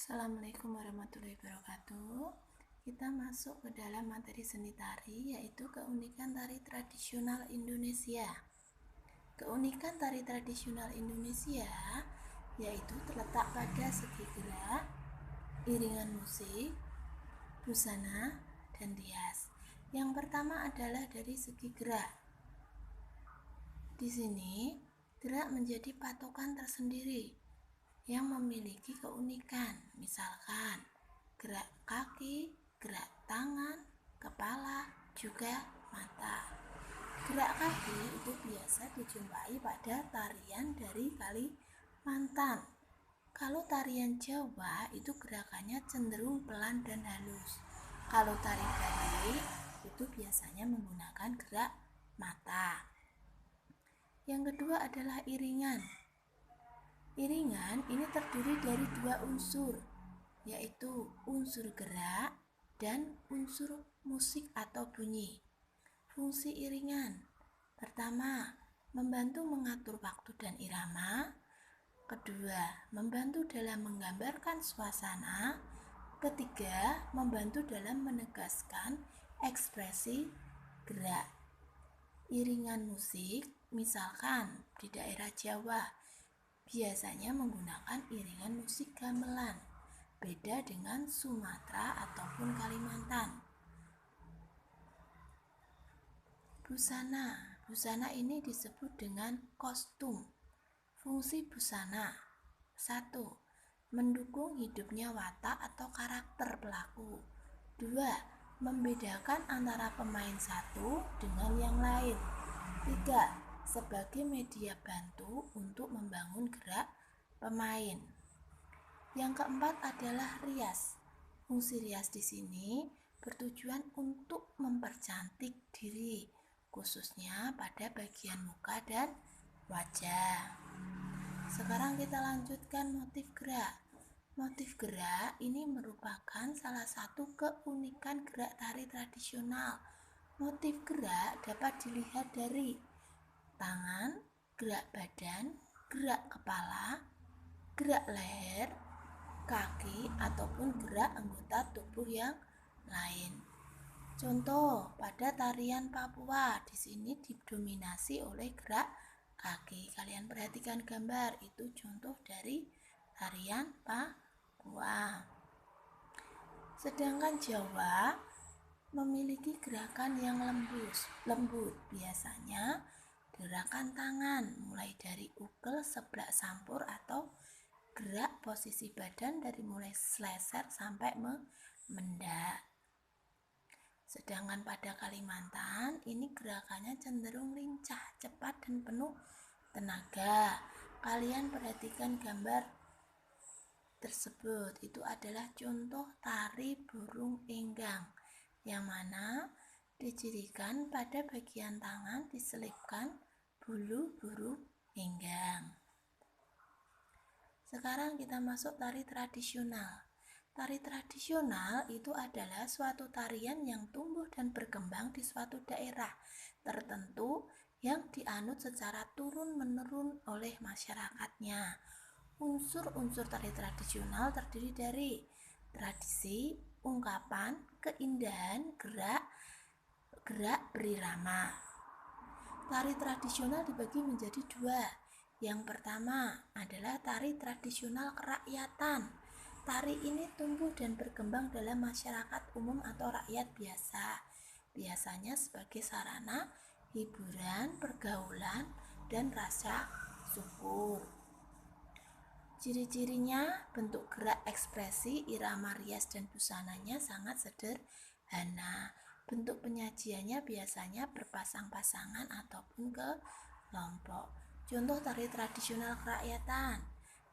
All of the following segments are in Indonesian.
Assalamualaikum warahmatullahi wabarakatuh. Kita masuk ke dalam materi seni tari, yaitu keunikan tari tradisional Indonesia. Keunikan tari tradisional Indonesia yaitu terletak pada segi gerak, iringan musik, busana, dan rias. Yang pertama adalah dari segi gerak. Di sini, gerak menjadi patokan tersendiri yang memiliki keunikan, misalkan gerak kaki, gerak tangan, kepala, juga mata. Gerak kaki itu biasa dijumpai pada tarian dari Kalimantan. Kalau tarian Jawa itu gerakannya cenderung pelan dan halus. Kalau tari Bali itu biasanya menggunakan gerak mata. Yang kedua adalah iringan. Iringan ini terdiri dari dua unsur, yaitu unsur gerak dan unsur musik atau bunyi. Fungsi iringan: pertama, membantu mengatur waktu dan irama. Kedua, membantu dalam menggambarkan suasana. Ketiga, membantu dalam menegaskan ekspresi gerak. Iringan musik, misalkan di daerah Jawa, biasanya menggunakan iringan musik gamelan, beda dengan Sumatera ataupun Kalimantan. Busana ini disebut dengan kostum. Fungsi busana: 1. Mendukung hidupnya watak atau karakter pelaku. 2. Membedakan antara pemain satu dengan yang lain. 3. Sebagai media bantu untuk membangun gerak pemain. Yang keempat adalah rias. Fungsi rias di sini bertujuan untuk mempercantik diri, khususnya pada bagian muka dan wajah. Sekarang kita lanjutkan motif gerak. Motif gerak ini merupakan salah satu keunikan gerak tari tradisional. Motif gerak dapat dilihat dari tangan, gerak badan, gerak kepala, gerak leher, kaki, ataupun gerak anggota tubuh yang lain. Contoh, pada tarian Papua, di sini didominasi oleh gerak kaki. Kalian perhatikan gambar, itu contoh dari tarian Papua. Sedangkan Jawa memiliki gerakan yang lembut, biasanya gerakan tangan, mulai dari ugel, seblak, sampur, atau gerak posisi badan dari mulai seleser sampai mendak. Sedangkan pada Kalimantan, ini gerakannya cenderung lincah, cepat, dan penuh tenaga. Kalian perhatikan gambar tersebut, itu adalah contoh tari burung enggang, yang mana dicirikan pada bagian tangan diselipkan bulu burung enggang. Sekarang kita masuk tari tradisional. Tari tradisional itu adalah suatu tarian yang tumbuh dan berkembang di suatu daerah tertentu yang dianut secara turun-menurun oleh masyarakatnya. Unsur-unsur tari tradisional terdiri dari tradisi, ungkapan, keindahan, gerak berirama. Tari tradisional dibagi menjadi dua. Yang pertama adalah tari tradisional kerakyatan. Tari ini tumbuh dan berkembang dalam masyarakat umum atau rakyat biasa, biasanya sebagai sarana hiburan, pergaulan, dan rasa syukur. Ciri-cirinya, bentuk gerak, ekspresi, irama, rias, dan busananya sangat sederhana. Bentuk penyajiannya biasanya berpasang-pasangan ataupun kelompok. Contoh tari tradisional kerakyatan: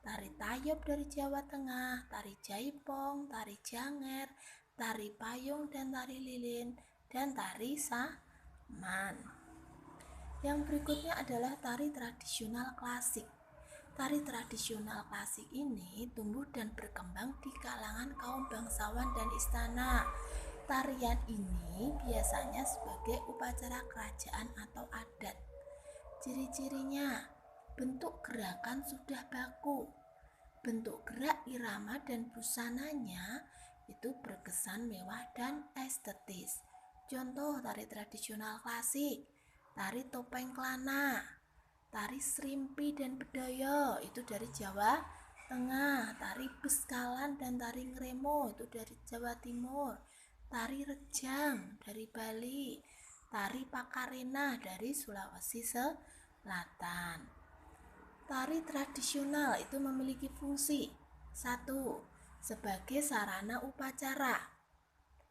tari tayub dari Jawa Tengah, tari jaipong, tari janger, tari payung dan tari lilin, dan tari saman. Yang berikutnya adalah tari tradisional klasik. Tari tradisional klasik ini tumbuh dan berkembang di kalangan kaum bangsawan dan istana. Tarian ini biasanya sebagai upacara kerajaan atau adat. Ciri-cirinya, bentuk gerakan sudah baku, Bentuk gerak, irama, dan busananya itu berkesan mewah dan estetis. Contoh tari tradisional klasik, tari topeng kelana, tari serimpi dan bedoyo itu dari Jawa Tengah, tari beskalan dan tari ngremo itu dari Jawa Timur, tari rejang dari Bali, tari pakarena dari Sulawesi Selatan. Tari tradisional itu memiliki fungsi. Satu, sebagai sarana upacara.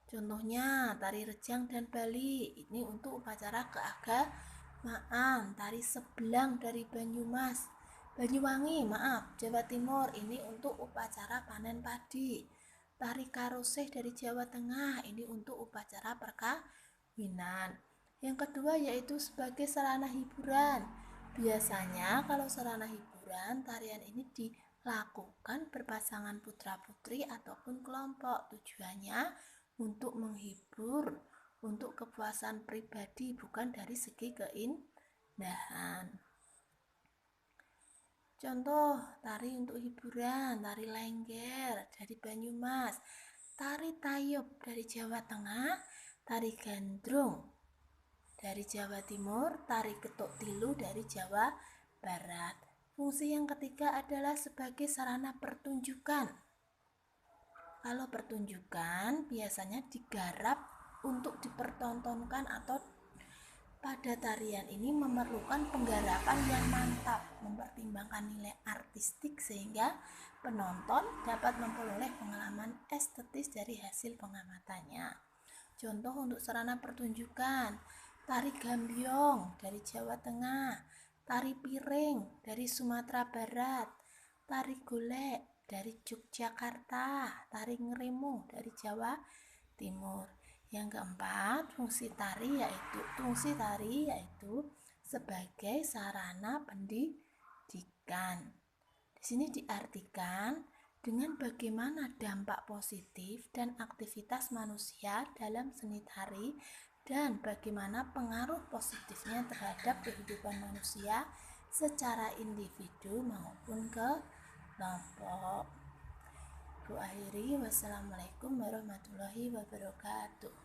Contohnya tari rejang dan Bali ini untuk upacara keagamaan. Tari sebelang dari Banyuwangi, Jawa Timur ini untuk upacara panen padi. Tari karoseh dari Jawa Tengah ini untuk upacara perkawinan. Yang kedua yaitu sebagai sarana hiburan. Biasanya kalau sarana hiburan, tarian ini dilakukan berpasangan putra-putri ataupun kelompok. Tujuannya untuk menghibur, untuk kepuasan pribadi, bukan dari segi keindahan. Contoh tari untuk hiburan, tari lengger dari Banyumas, tari tayub dari Jawa Tengah, tari gandrung dari Jawa Timur, tari ketuk tilu dari Jawa Barat. Fungsi yang ketiga adalah sebagai sarana pertunjukan. Kalau pertunjukan biasanya digarap untuk dipertontonkan atau pada tarian ini memerlukan penggarapan yang mantap, mempertimbangkan nilai artistik sehingga penonton dapat memperoleh pengalaman estetis dari hasil pengamatannya. Contoh untuk sarana pertunjukan, tari gambyong dari Jawa Tengah, tari piring dari Sumatera Barat, tari golek dari Yogyakarta, tari ngeremo dari Jawa Timur. Yang keempat, fungsi tari yaitu sebagai sarana pendidikan. Di sini diartikan dengan bagaimana dampak positif dan aktivitas manusia dalam seni tari dan bagaimana pengaruh positifnya terhadap kehidupan manusia secara individu maupun kelompok. Ku akhiri, wassalamualaikum warahmatullahi wabarakatuh.